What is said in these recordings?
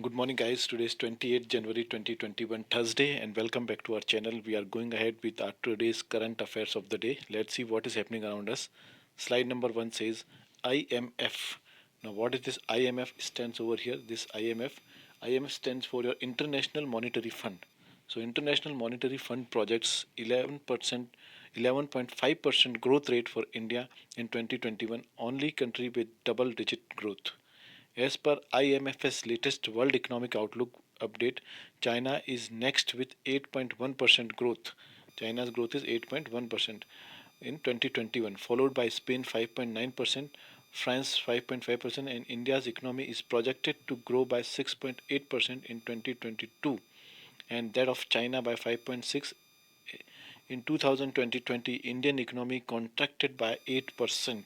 Good morning, guys. Today is 28th January 2021, Thursday, and welcome back to our channel. We are going ahead with our today's current affairs of the day. Let's see what is happening around us. Slide number one says IMF. Now, what is this IMF stands over here? This IMF stands for your International Monetary Fund. So, International Monetary Fund projects 11%, 11.5% growth rate for India in 2021, only country with double-digit growth. As per IMF's latest World Economic Outlook update, China is next with 8.1% growth. China's growth is 8.1% in 2021, followed by Spain 5.9%, France 5.5%, and India's economy is projected to grow by 6.8% in 2022, and that of China by 5.6. In 2020, Indian economy contracted by 8%.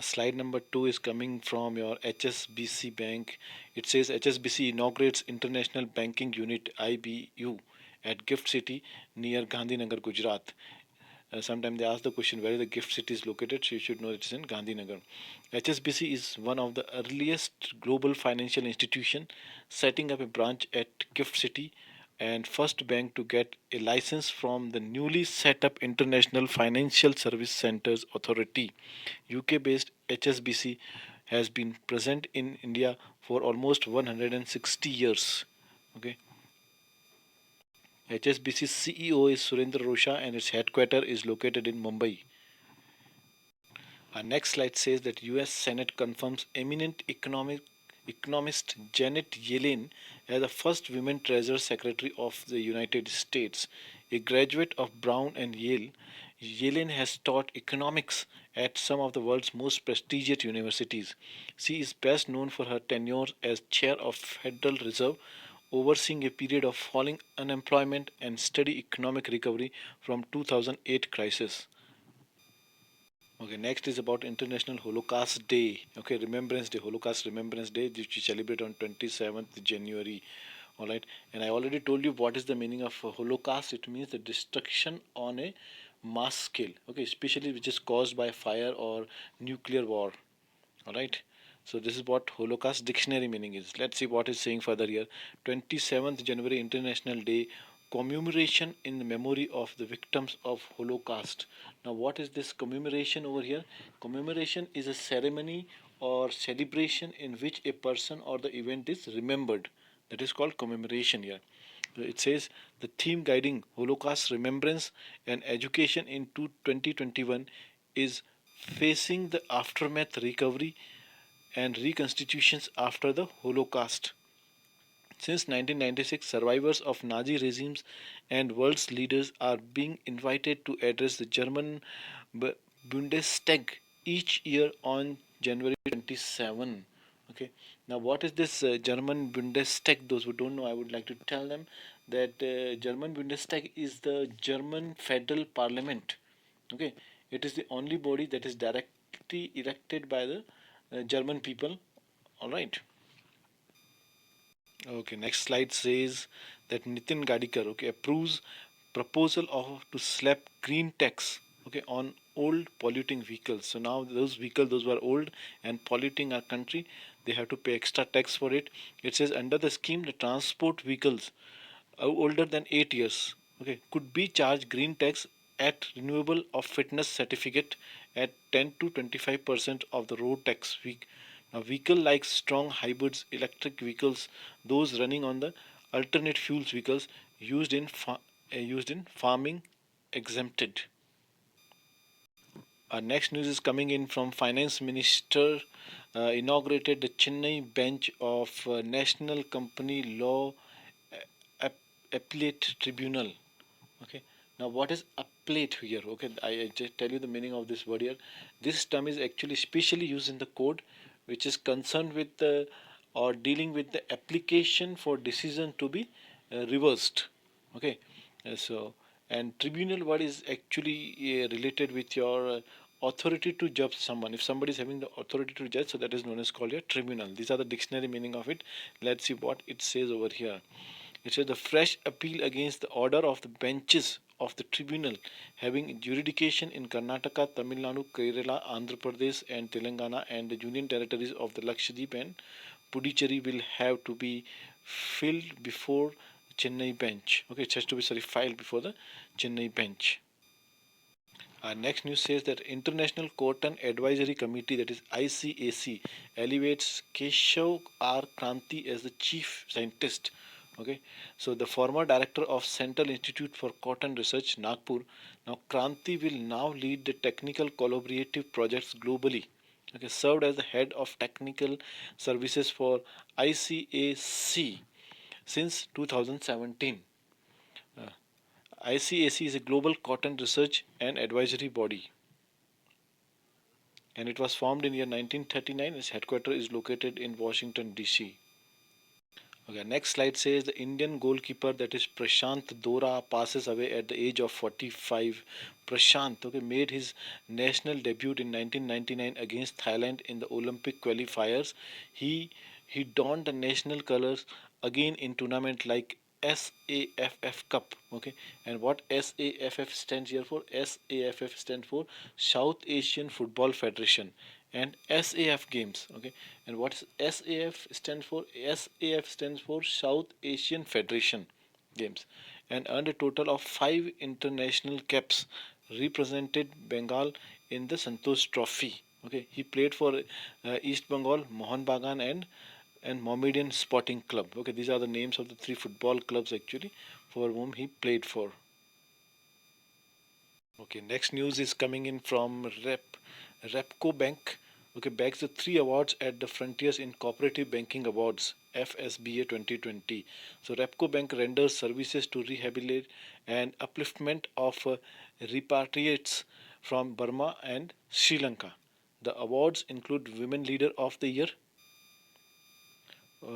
Slide number two is coming from your HSBC Bank. It says HSBC inaugurates International Banking Unit IBU at Gift City near Gandhinagar, Gujarat. Sometimes they ask the question where the Gift City is located, so you should know it is in Gandhinagar. HSBC is one of the earliest global financial institution setting up a branch at Gift City and first bank to get a license from the newly set up International Financial Service Centers Authority. UK based HSBC has been present in India for almost 160 years. Okay. HSBC's CEO is Surendra Rosha and its headquarters is located in Mumbai. Our next slide says that US Senate confirms eminent economist Janet Yellen as the first women Treasury Secretary of the United States. A graduate of Brown and Yale, Yellen has taught economics at some of the world's most prestigious universities. She is best known for her tenure as chair of Federal Reserve, overseeing a period of falling unemployment and steady economic recovery from 2008 crisis. Okay, next is about International Holocaust Day. Okay, Remembrance Day, Holocaust Remembrance Day, which we celebrate on 27th January. All right, and I already told you what is the meaning of Holocaust. It means the destruction on a mass scale. Okay, especially which is caused by fire or nuclear war. All right. So this is what Holocaust dictionary meaning is. Let's see what is saying further here. 27th January International Day commemoration in the memory of the victims of Holocaust. Now what is this commemoration over here? Commemoration is a ceremony or celebration in which a person or the event is remembered. That is called commemoration here. It says the theme guiding Holocaust remembrance and education in 2021 is facing the aftermath, recovery, and reconstitutions after the Holocaust. Since 1996, survivors of Nazi regimes and world's leaders are being invited to address the German Bundestag each year on January 27. Okay. Now, what is this German Bundestag? Those who don't know, I would like to tell them that German Bundestag is the German federal parliament. Okay, it is the only body that is directly elected by the German people. All right. Okay, next slide says that Nitin Gadikar, okay, approves proposal of to slap green tax, okay, on old polluting vehicles. So now those vehicles, those who are old and polluting our country, they have to pay extra tax for it. It says under the scheme, the transport vehicles older than 8 years, okay, could be charged green tax at renewable of fitness certificate at 10 to 25% of the road tax week. Now, vehicle like strong hybrids, electric vehicles, those running on the alternate fuels vehicles used in farming exempted. Our next news is coming in from Finance Minister inaugurated the Chennai bench of National Company Law Appellate Tribunal. Okay. Now, what is appellate here? Okay, I just tell you the meaning of this word here. This term is actually specially used in the code, which is concerned with the or dealing with the application for decision to be reversed. Okay, so and tribunal word is actually related with your authority to judge someone. If somebody is having the authority to judge, so that is known as called a tribunal. These are the dictionary meaning of it. Let's see what it says over here. It says the fresh appeal against the order of the benches of the tribunal having jurisdiction in Karnataka, Tamil Nadu, Kerala, Andhra Pradesh, and Telangana, and the union territories of the Lakshadweep and Puducherry will have to be filled before Chennai bench. Okay, it has to be filed before the Chennai bench. Our next news says that International Cotton Advisory Committee, that is ICAC, elevates Keshav R. Kranti as the chief scientist. Okay, so the former director of Central Institute for Cotton Research, Nagpur, now Kranti will now lead the technical collaborative projects globally. Okay, served as the head of technical services for ICAC since 2017. ICAC is a global cotton research and advisory body, and it was formed in year 1939. Its headquarters is located in Washington DC. Okay, next slide says the Indian goalkeeper, that is Prashant Dora, passes away at the age of 45. Prashant, okay, made his national debut in 1999 against Thailand in the Olympic qualifiers. He donned the national colors again in tournament like SAFF Cup. Okay, and what SAFF stands here for? SAFF stands for South Asian Football Federation, and SAF games. Okay, and what is SAF stands for? SAF stands for South Asian Federation games, and earned a total of 5 international caps, represented Bengal in the Santosh Trophy. Okay, he played for East Bengal, Mohun Bagan, and Mohammedan Sporting Club. Okay, these are the names of the 3 football clubs actually for whom he played for. Okay, next news is coming in from Repco Bank. Okay, bags the 3 awards at the Frontiers in Cooperative Banking Awards FSBA 2020. So Repco Bank renders services to rehabilitate and upliftment of repatriates from Burma and Sri Lanka. The awards include Women Leader of the Year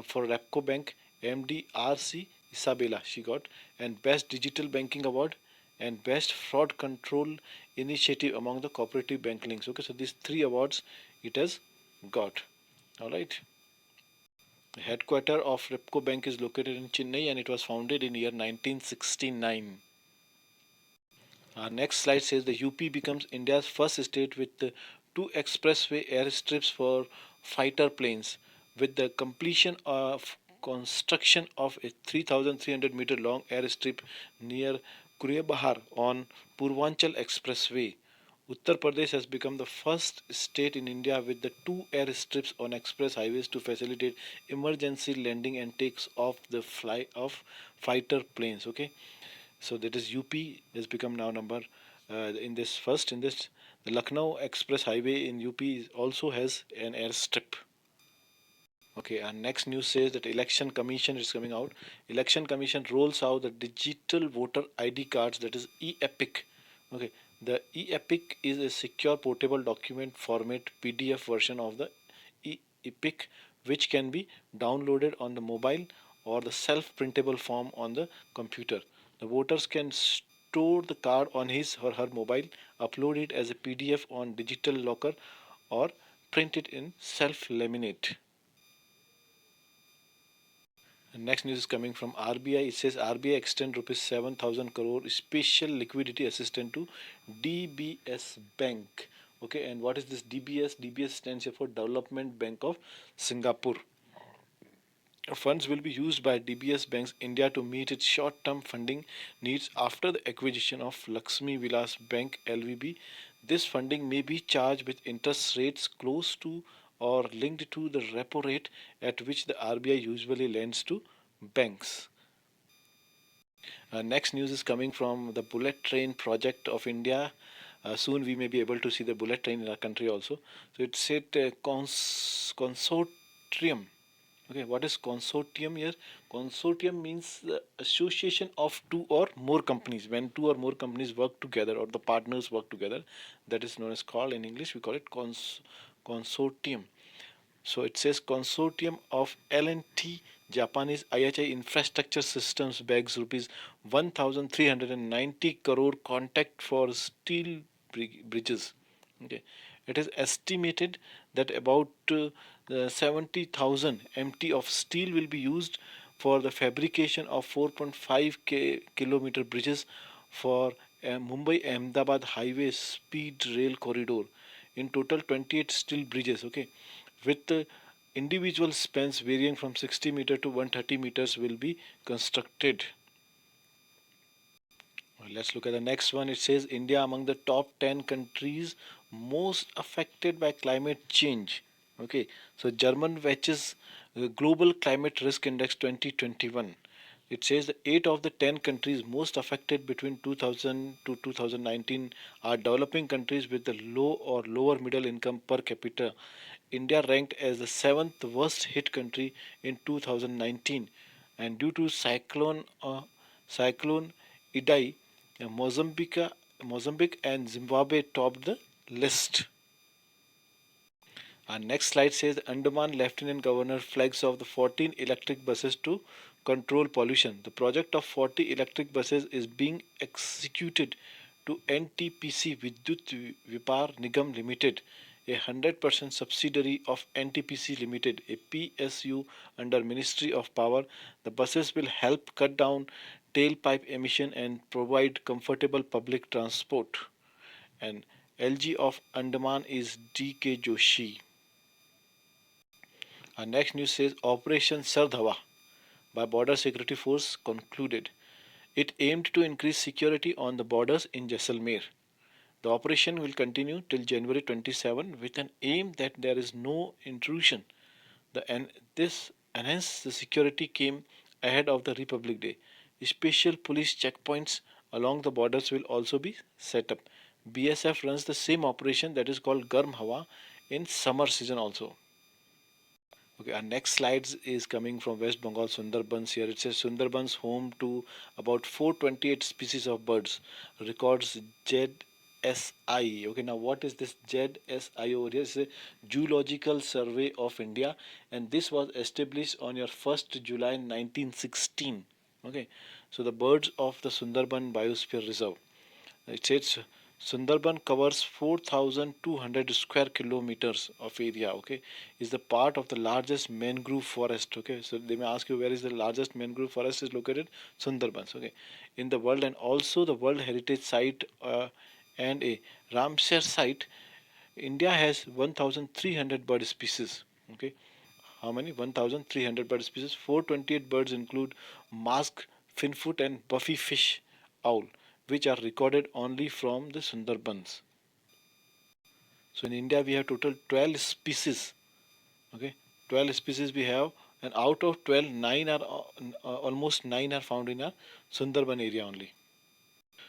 for Repco Bank, MD RC Isabella she got, and Best Digital Banking Award and Best Fraud Control Initiative among the cooperative bank links. Okay, so these 3 awards it has got. All right. The headquarter of Repco Bank is located in Chennai, and it was founded in year 1969. Our next slide says the UP becomes India's first state with the 2 expressway airstrips for fighter planes, with the completion of construction of a 3,300-meter long airstrip near Kurebahar on Purvanchal Expressway. Uttar Pradesh has become the first state in India with the 2 airstrips on express highways to facilitate emergency landing and takes off the fly of fighter planes. Okay, so that is UP has become now number in this first in this the Lucknow Express Highway in UP also has an airstrip. Okay, and next news says that Election Commission is coming out. Election Commission rolls out the digital voter ID cards, that is e-Epic. Okay, the e-Epic is a secure portable document format PDF version of the e-Epic, which can be downloaded on the mobile or the self-printable form on the computer. The voters can store the card on his or her mobile, upload it as a PDF on digital locker, or print it in self-laminate. And next news is coming from RBI. It says RBI extend rupees 7,000 crore special liquidity assistance to DBS Bank. Okay, and what is this DBS? DBS stands here for Development Bank of Singapore. Funds will be used by DBS Banks India to meet its short-term funding needs after the acquisition of Lakshmi Vilas Bank LVB. This funding may be charged with interest rates close to or linked to the repo rate at which the RBI usually lends to banks. Next news is coming from the bullet train project of India. Soon we may be able to see the bullet train in our country also. So it said consortium. Okay, what is consortium here? Consortium means the association of 2 or more companies. When 2 or more companies work together or the partners work together, that is known as called in English. We call it consortium. So it says consortium of L&T Japanese IHI Infrastructure Systems bags rupees 1,390 crore contact for steel bridges. Okay, it is estimated that about 70,000 MT of steel will be used for the fabrication of 4.5 kilometer bridges for Mumbai Ahmedabad Highway Speed Rail Corridor. In total, 28 steel bridges. Okay, with individual spans varying from 60 meter to 130 meters will be constructed. Well, let's look at the next one. It says India among the top 10 countries most affected by climate change. Okay, so German watches Global Climate Risk Index 2021. It says that 8 of the 10 countries most affected between 2000 to 2019 are developing countries with the low or lower middle income per capita. India ranked as the 7th worst hit country in 2019, and due to cyclone Idai, Mozambique and Zimbabwe topped the list. Our next slide says Andaman Lieutenant Governor flags off the 14 electric buses to control pollution. The project of 40 electric buses is being executed to NTPC Vidyut Vipar Nigam Limited, a 100% subsidiary of NTPC Limited, a PSU under Ministry of Power. The buses will help cut down tailpipe emission and provide comfortable public transport. And LG of Andaman is DK Joshi. Our next news says Operation Sardhawa by Border Security Force concluded. It aimed to increase security on the borders in Jaisalmer. The operation will continue till January 27 with an aim that there is no intrusion. This enhanced the security came ahead of the Republic Day. Special police checkpoints along the borders will also be set up. BSF runs the same operation that is called Garm Hawa in summer season also. Okay, our next slides is coming from West Bengal Sundarbans. Here it says Sundarbans home to about 428 species of birds. Records ZSI. Okay, now what is this ZSI over here? It's a Zoological Survey of India, and this was established on your 1st July 1916. Okay, so the birds of the Sundarban Biosphere Reserve. It says Sundarban covers 4,200 square kilometers of area. Okay, is the part of the largest mangrove forest. Okay, so they may ask you where is the largest mangrove forest is located? Sundarbans. Okay, in the world, and also the World Heritage Site and a Ramsar site. India has 1,300 bird species. Okay, how many? 1,300 bird species. 428 birds include masked finfoot and buffy fish owl, which are recorded only from the Sundarbans. So in India we have total 12 species. Okay, 12 species we have, and out of 12, 9 are almost 9 are found in our Sundarban area only.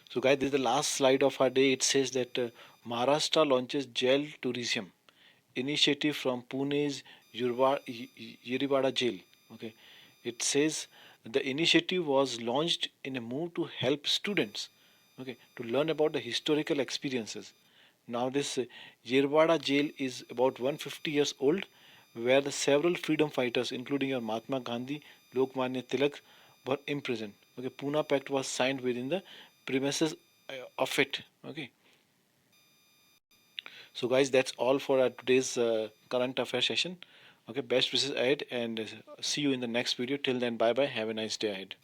So guys, this is the last slide of our day. It says that Maharashtra launches jail tourism initiative from Pune's Yerwada jail. Okay, it says the initiative was launched in a move to help students, okay, to learn about the historical experiences. Now this Yerwada jail is about 150 years old, where the several freedom fighters, including your Mahatma Gandhi, Lokmanya Tilak, were imprisoned. Okay, Pune Pact was signed within the premises of it. Okay, so guys, that's all for our today's current affairs session. Okay, best wishes ahead, and see you in the next video. Till then, bye bye. Have a nice day ahead.